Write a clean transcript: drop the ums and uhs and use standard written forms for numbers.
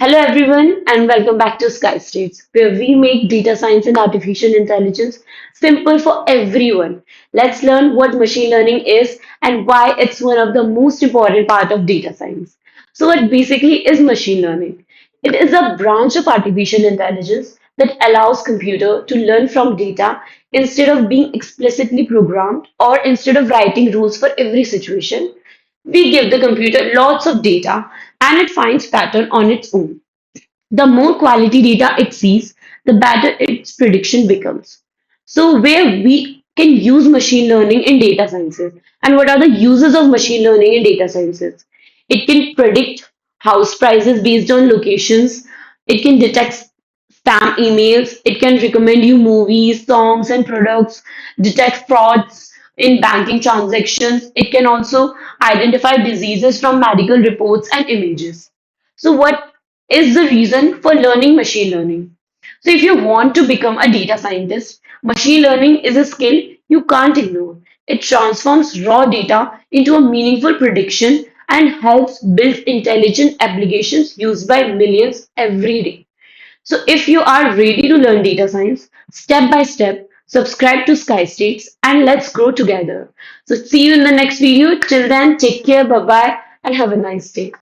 Hello, everyone, and welcome back to Sky States, where we make data science and artificial intelligence simple for everyone. Let's learn what machine learning is and why it's one of the most important part of data science. So, what basically is machine learning? It is a branch of artificial intelligence that allows computer to learn from data instead of being explicitly programmed or instead of writing rules for every situation. We give the computer lots of data and it finds pattern on its own. The more quality data it sees, the better its prediction becomes. So, where we can use machine learning in data sciences, and what are the uses of machine learning in data sciences? It can predict house prices based on locations, it can detect spam emails, it can recommend you movies, songs, and products, detect frauds in banking transactions, it can also identify diseases from medical reports and images. So, what is the reason for learning machine learning? So, if you want to become a data scientist, machine learning is a skill you can't ignore. It transforms raw data into a meaningful prediction and helps build intelligent applications used by millions every day. So, if you are ready to learn data science step by step, subscribe to Sky States and let's grow together. So, see you in the next video. Till then, take care, bye bye, and have a nice day.